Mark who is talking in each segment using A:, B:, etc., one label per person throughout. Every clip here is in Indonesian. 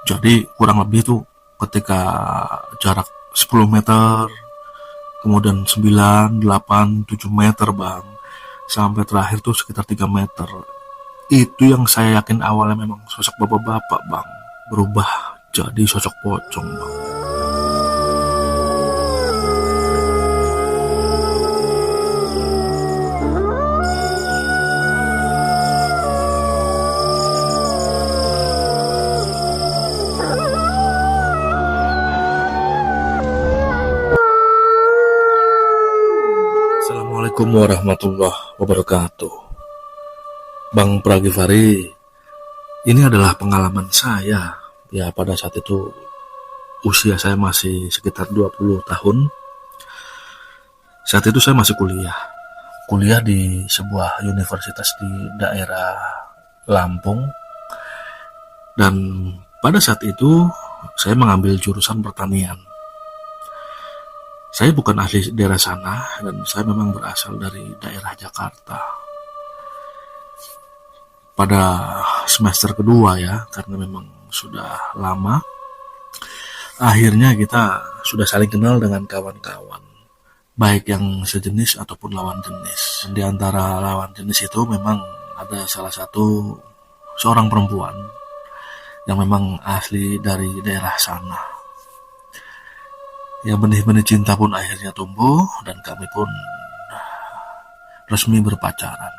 A: Jadi kurang lebih tuh ketika jarak 10 meter, kemudian 9, 8, 7 meter bang, sampai terakhir tuh sekitar 3 meter. Itu yang saya yakin awalnya memang sosok bapak-bapak bang, berubah jadi sosok pocong bang. Assalamualaikum warahmatullahi wabarakatuh. Bang Pragivari, ini adalah pengalaman saya. Ya pada saat itu usia saya masih sekitar 20 tahun. Saat itu saya masih kuliah di sebuah universitas di daerah Lampung. Dan pada saat itu saya mengambil jurusan pertanian. Saya bukan asli daerah sana dan saya memang berasal dari daerah Jakarta. Pada semester kedua ya, karena memang sudah lama, akhirnya kita sudah saling kenal dengan kawan-kawan, baik yang sejenis ataupun lawan jenis. Dan di antara lawan jenis itu memang ada salah satu seorang perempuan yang memang asli dari daerah sana. Ya benih-benih cinta pun akhirnya tumbuh dan kami pun resmi berpacaran.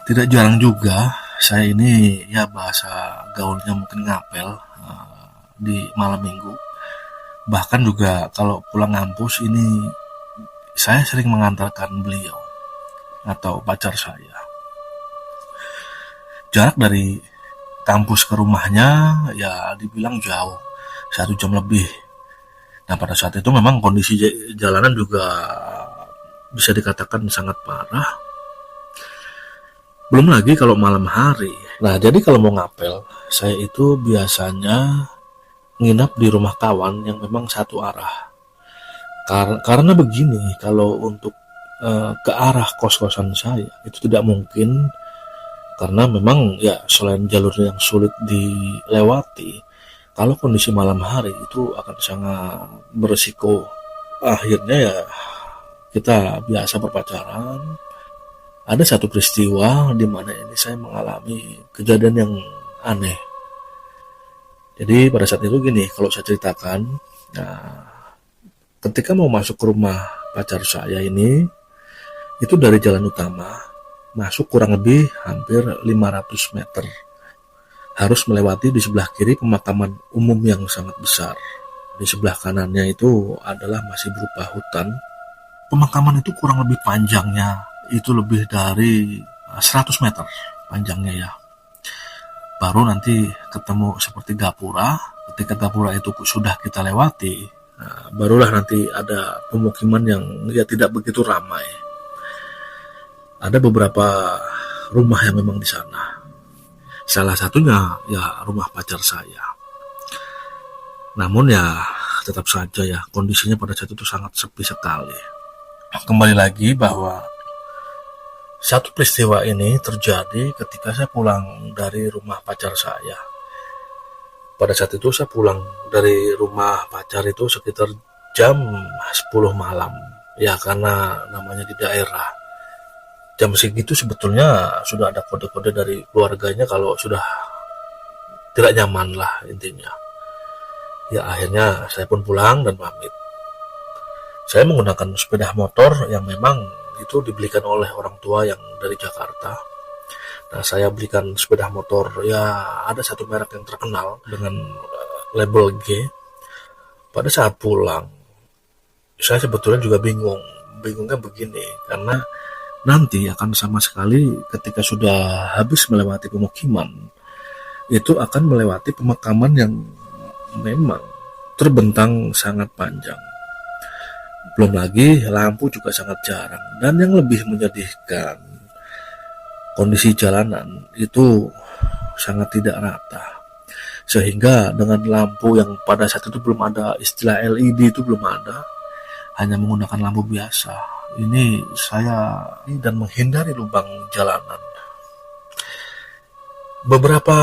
A: Tidak jarang juga saya ini ya bahasa gaulnya mungkin ngapel di malam minggu. Bahkan juga kalau pulang kampus ini saya sering mengantarkan beliau atau pacar saya. Jarak dari kampus ke rumahnya ya dibilang jauh, 1 jam lebih. Nah pada saat itu memang kondisi jalanan juga bisa dikatakan sangat parah. Belum lagi kalau malam hari. Nah jadi kalau mau ngapel, saya itu biasanya nginap di rumah kawan yang memang satu arah. Karena begini, kalau untuk ke arah kos-kosan saya itu tidak mungkin, karena memang ya selain jalurnya yang sulit dilewati, kalau kondisi malam hari itu akan sangat beresiko. Akhirnya ya kita biasa berpacaran. Ada satu peristiwa di mana ini saya mengalami kejadian yang aneh. Jadi pada saat itu gini, kalau saya ceritakan, nah, ketika mau masuk ke rumah pacar saya ini, itu dari jalan utama, masuk kurang lebih hampir 500 meter. Harus melewati di sebelah kiri pemakaman umum yang sangat besar. Di sebelah kanannya itu adalah masih berupa hutan. Pemakaman itu kurang lebih panjangnya itu lebih dari 100 meter panjangnya ya. Baru nanti ketemu seperti gapura. Ketika gapura itu sudah kita lewati, nah, barulah nanti ada pemukiman yang ya tidak begitu ramai. Ada beberapa rumah yang memang di sana. Salah satunya ya rumah pacar saya. Namun ya tetap saja ya kondisinya pada saat itu sangat sepi sekali. Kembali lagi bahwa satu peristiwa ini terjadi ketika saya pulang dari rumah pacar saya. Pada saat itu saya pulang dari rumah pacar itu sekitar jam 10 malam. Ya karena namanya di daerah. Jam segitu sebetulnya sudah ada kode-kode dari keluarganya kalau sudah tidak nyaman lah intinya. Ya akhirnya saya pun pulang dan pamit. Saya menggunakan sepeda motor yang memang itu dibelikan oleh orang tua yang dari Jakarta. Nah saya belikan sepeda motor ya ada satu merek yang terkenal dengan label G. Pada saat pulang saya sebetulnya juga bingungnya begini, karena nanti akan sama sekali ketika sudah habis melewati pemukiman itu akan melewati pemakaman yang memang terbentang sangat panjang. Belum lagi lampu juga sangat jarang. Dan yang lebih menyedihkan, kondisi jalanan itu sangat tidak rata. Sehingga dengan lampu yang pada saat itu belum ada, istilah LED itu belum ada, hanya menggunakan lampu biasa. Ini saya dan menghindari lubang jalanan. Beberapa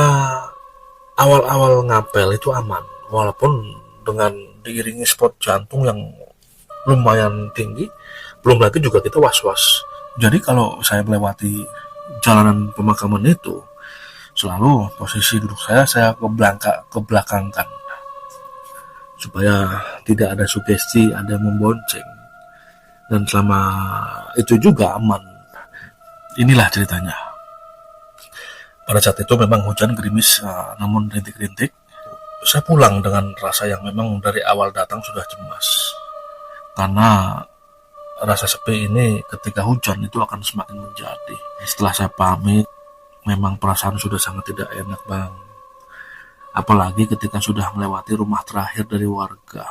A: awal-awal ngapel itu aman, walaupun dengan diiringi spot jantung yang lumayan tinggi, belum lagi juga kita was-was. Jadi kalau saya melewati jalanan pemakaman itu, selalu posisi duduk saya kebelakangkan supaya tidak ada sugesti ada yang membonceng, dan selama itu juga aman. Inilah ceritanya. Pada saat itu memang hujan gerimis, namun rintik-rintik. Saya pulang dengan rasa yang memang dari awal datang sudah cemas, karena rasa sepi ini ketika hujan itu akan semakin menjadi. Setelah saya pamit, memang perasaan sudah sangat tidak enak, Bang. Apalagi ketika sudah melewati rumah terakhir dari warga,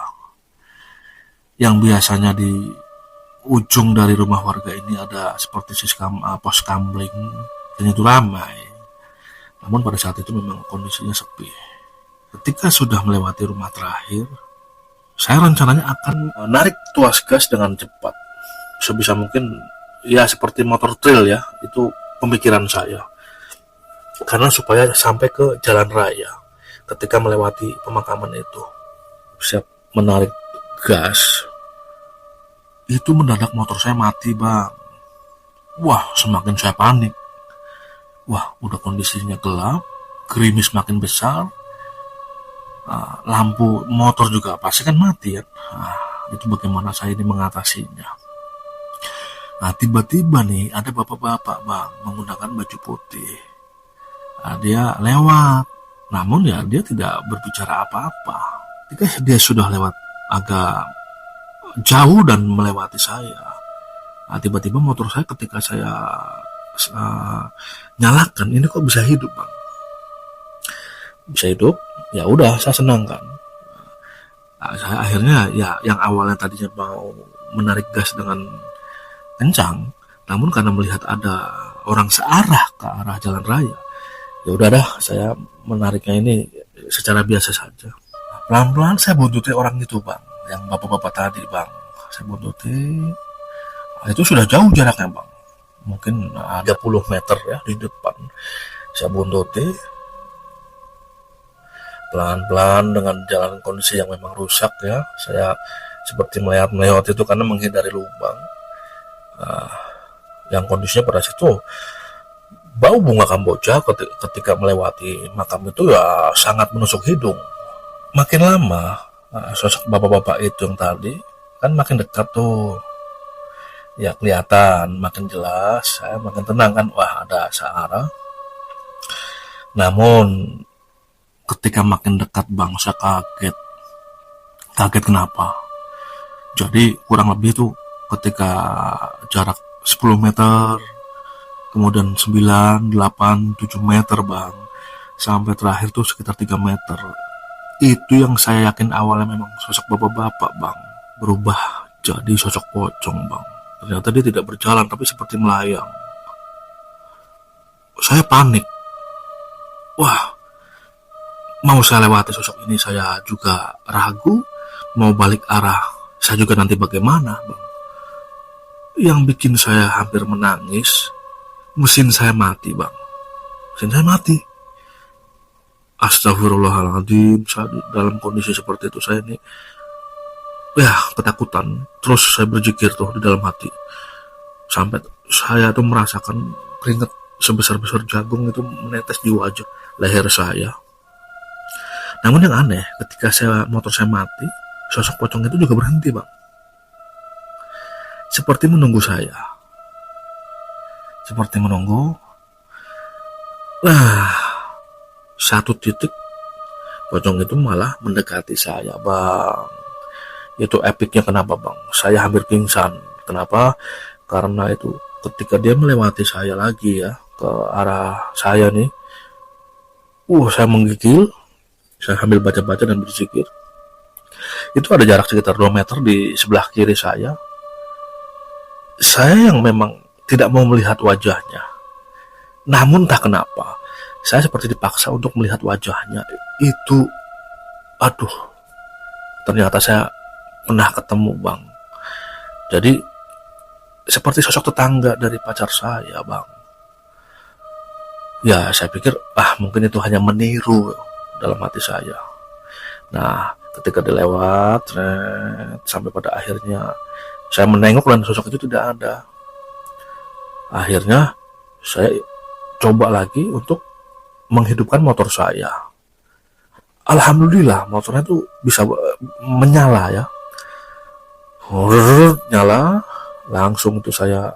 A: yang biasanya di ujung dari rumah warga ini ada seperti pos kamling, dan itu ramai. Namun pada saat itu memang kondisinya sepi. Ketika sudah melewati rumah terakhir, saya rencananya akan menarik tuas gas dengan cepat, sebisa mungkin, ya seperti motor trail ya, itu pemikiran saya. Karena supaya sampai ke jalan raya ketika melewati pemakaman itu. Siap menarik gas, itu mendadak motor saya mati, Bang. Wah, semakin saya panik. Wah, udah kondisinya gelap, gerimis makin besar, lampu motor juga pasti kan mati ya. Itu bagaimana saya ini mengatasinya. Nah, tiba-tiba nih ada bapak-bapak, Bang, menggunakan baju putih. Dia lewat, namun ya dia tidak berbicara apa-apa. Ketika dia sudah lewat agak jauh dan melewati saya, tiba-tiba motor saya ketika saya nyalakan, ini kok bisa hidup, Bang. Bisa hidup, ya udah, saya senang kan. Saya akhirnya ya yang awalnya tadinya mau menarik gas dengan kencang, namun karena melihat ada orang searah ke arah jalan raya, ya udah dah, saya menariknya ini secara biasa saja. Pelan-pelan saya buntuti orang itu, Bang, yang bapak-bapak tadi, Bang. Saya buntuti, itu sudah jauh jaraknya, Bang, mungkin 30 meter ya di depan. Saya buntuti pelan-pelan dengan jalan kondisi yang memang rusak ya. Saya seperti melewat itu karena menghindari lubang. Yang kondisinya pada situ bau bunga kamboja ketika melewati makam itu ya sangat menusuk hidung. Makin lama sosok bapak-bapak itu yang tadi kan makin dekat tuh, ya kelihatan makin jelas. Saya makin tenang kan, wah ada searah. Namun ketika makin dekat, Bang, saya kaget. Kaget kenapa? Jadi kurang lebih tuh ketika jarak 10 meter, kemudian 9, 8, 7 meter, Bang, sampai terakhir tuh sekitar 3 meter. Itu yang saya yakin awalnya memang sosok bapak-bapak, Bang, berubah jadi sosok pocong, Bang. Ternyata dia tidak berjalan tapi seperti melayang. Saya panik. Wah, mau saya lewati sosok ini saya juga ragu, mau balik arah saya juga nanti bagaimana, Bang. Yang bikin saya hampir menangis, mesin saya mati, Bang. Mesin saya mati. Astagfirullahaladzim, saat dalam kondisi seperti itu saya ini ya ketakutan. Terus saya berzikir tuh di dalam hati, sampai saya tuh merasakan keringat sebesar-besar jagung itu menetes di wajah leher saya. Namun yang aneh, ketika motor saya mati, sosok pocong itu juga berhenti, Bang. Seperti menunggu saya. Seperti menunggu. Nah, satu titik pocong itu malah mendekati saya, Bang. Itu epicnya kenapa, Bang? Saya hampir pingsan. Kenapa? Karena itu ketika dia melewati saya lagi ya, ke arah saya nih, saya menggigil. Saya sambil baca-baca dan berzikir. Itu ada jarak sekitar 2 meter di sebelah kiri saya. Saya yang memang tidak mau melihat wajahnya. Namun tak kenapa, saya seperti dipaksa untuk melihat wajahnya. Itu, aduh, ternyata saya pernah ketemu, Bang. Jadi, seperti sosok tetangga dari pacar saya, Bang. Ya, saya pikir, mungkin itu hanya meniru dalam hati saya. Nah, ketika dilewat, sampai pada akhirnya saya menengok dan sosok itu tidak ada. Akhirnya saya coba lagi untuk menghidupkan motor saya. Alhamdulillah motornya itu bisa menyala ya. Nyala, langsung itu saya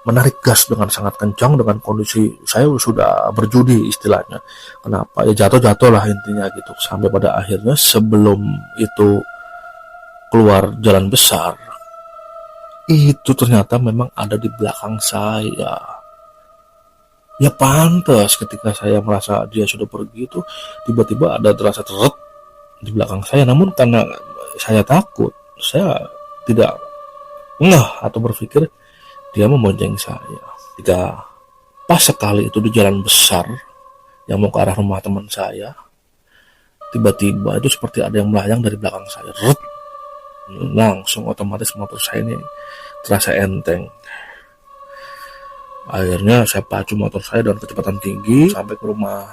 A: menarik gas dengan sangat kencang dengan kondisi saya sudah berjudi istilahnya. Kenapa? Ya jatuh-jatuh lah intinya gitu. Sampai pada akhirnya sebelum itu keluar jalan besar, itu ternyata memang ada di belakang saya. Ya pantas ketika saya merasa dia sudah pergi itu tiba-tiba ada terasa teret di belakang saya. Namun karena saya takut, saya tidak ngeh atau berpikir dia membonceng saya. Ketika pas sekali itu di jalan besar yang mau ke arah rumah teman saya, tiba-tiba itu seperti ada yang melayang dari belakang saya. Langsung otomatis motor saya ini terasa enteng. Akhirnya saya pacu motor saya dengan kecepatan tinggi sampai ke rumah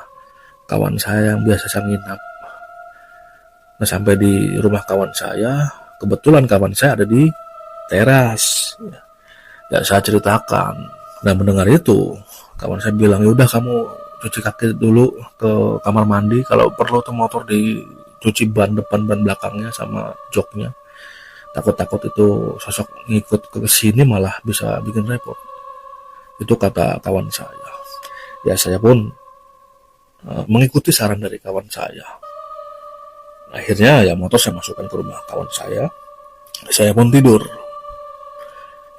A: kawan saya yang biasa saya nginap. Nah, sampai di rumah kawan saya, kebetulan kawan saya ada di teras. Ya saya ceritakan. Nah, mendengar itu, kawan saya bilang, "Ya udah kamu cuci kaki dulu ke kamar mandi, kalau perlu tuh motor dicuci ban depan ban belakangnya sama joknya. Takut-takut itu sosok ngikut ke sini malah bisa bikin repot." Itu kata kawan saya. Ya saya pun mengikuti saran dari kawan saya. Akhirnya ya motor saya masukkan ke rumah kawan saya. Saya pun tidur.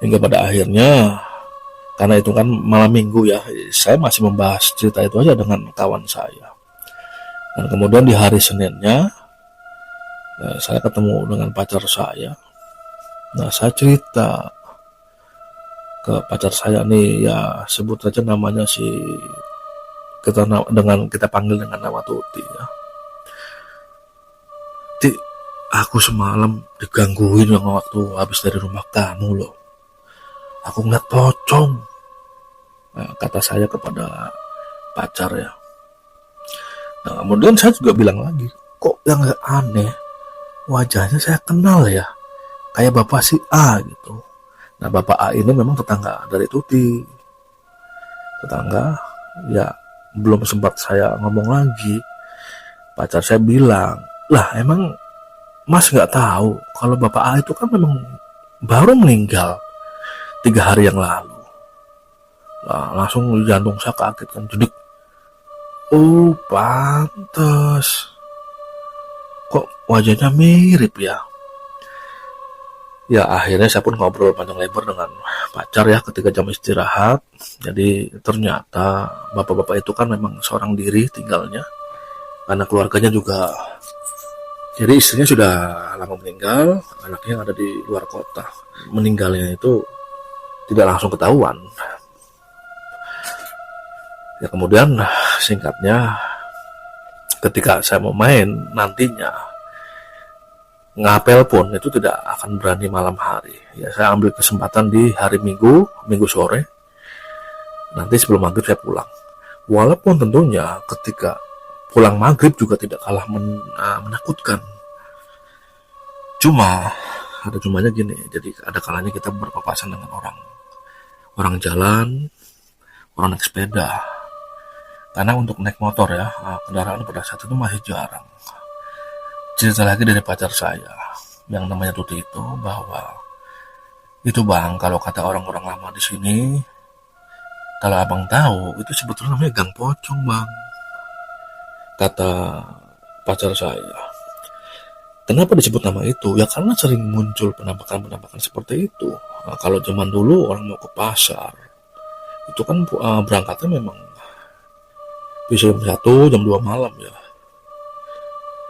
A: Hingga pada akhirnya, karena itu kan malam minggu ya, saya masih membahas cerita itu aja dengan kawan saya. Dan kemudian di hari Seninnya, saya ketemu dengan pacar saya. Nah, saya cerita ke pacar saya nih, ya sebut saja namanya kita panggil dengan nama Tuti ya. Ti, aku semalam digangguin waktu habis dari rumah kamu loh. Aku ngeliat pocong. Nah, kata saya kepada pacar ya. Nah, kemudian saya juga bilang lagi, kok yang aneh, wajahnya saya kenal ya, kayak bapak si A gitu. Nah, bapak A ini memang tetangga dari Tuti. Tetangga, ya belum sempat saya ngomong lagi, pacar saya bilang, "Lah emang Mas nggak tahu kalau bapak A itu kan memang baru meninggal 3 hari yang lalu." Nah, langsung jantung saya kaget kan, jeduk. Oh, pantes. Kok wajahnya mirip ya? Ya akhirnya saya pun ngobrol panjang lebar dengan pacar ya ketika jam istirahat. Jadi ternyata bapak-bapak itu kan memang seorang diri tinggalnya, karena keluarganya juga, jadi istrinya sudah lama meninggal, anaknya ada di luar kota. Meninggalnya itu tidak langsung ketahuan. Ya kemudian singkatnya, ketika saya mau main nantinya, ngapel pun itu tidak akan berani malam hari. Ya saya ambil kesempatan di hari Minggu sore. Nanti sebelum maghrib saya pulang. Walaupun tentunya ketika pulang maghrib juga tidak kalah menakutkan. Cuma ada cumanya gini. Jadi ada kalanya kita berpapasan dengan orang jalan, orang naik sepeda. Karena untuk naik motor ya, kendaraan pada saat itu masih jarang. Cerita lagi dari pacar saya yang namanya Tuti itu, bahwa itu bang, kalau kata orang-orang lama di sini, kalau abang tahu itu sebetulnya namanya Gang Pocong bang, kata pacar saya. Kenapa disebut nama itu? Ya karena sering muncul penampakan-penampakan seperti itu. Nah, kalau zaman dulu orang mau ke pasar, itu kan berangkatnya memang bisa jam 1, jam 2 malam ya.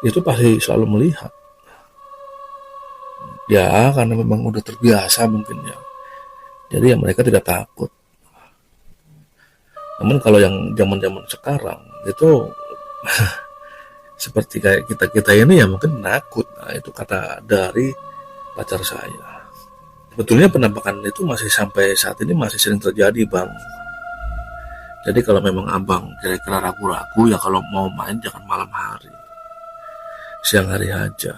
A: Itu pasti selalu melihat. Ya karena memang udah terbiasa mungkin ya. Jadi ya mereka tidak takut. Namun kalau yang zaman-zaman sekarang itu seperti kayak kita ini ya mungkin takut. Nah, itu kata dari pacar saya. Sebetulnya penampakan itu masih sampai saat ini masih sering terjadi bang. Jadi kalau memang abang kira-kira ragu-ragu ya, kalau mau main jangan malam hari. siang hari aja.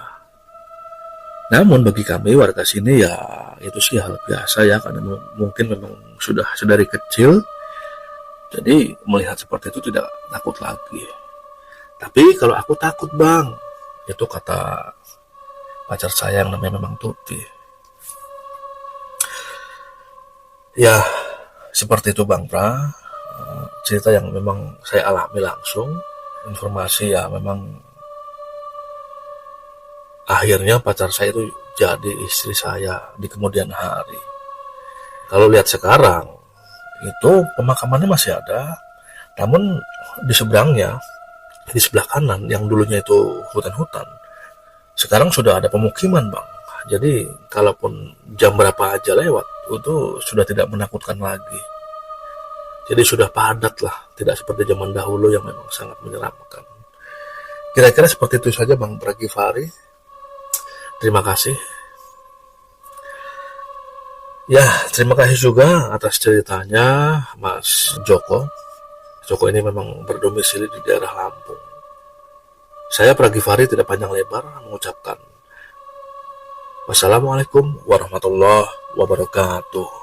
A: Namun bagi kami warga sini ya itu sih hal biasa ya, karena mungkin memang sudah sedari kecil, jadi melihat seperti itu tidak takut lagi. Tapi kalau aku takut bang, itu kata pacar saya yang namanya memang Tuti. Ya seperti itu bang Pra, cerita yang memang saya alami langsung, informasi ya memang akhirnya pacar saya itu jadi istri saya di kemudian hari. Kalau lihat sekarang, itu pemakamannya masih ada, namun di seberangnya, di sebelah kanan yang dulunya itu hutan-hutan, sekarang sudah ada pemukiman bang. Jadi kalaupun jam berapa aja lewat, itu sudah tidak menakutkan lagi. Jadi sudah padat lah, tidak seperti zaman dahulu yang memang sangat menyeramkan. Kira-kira seperti itu saja bang Pragivari. Terima kasih. Ya, terima kasih juga atas ceritanya Mas Joko. Joko ini memang berdomisili di daerah Lampung. Saya Pragivari tidak panjang lebar mengucapkan wassalamualaikum warahmatullahi wabarakatuh.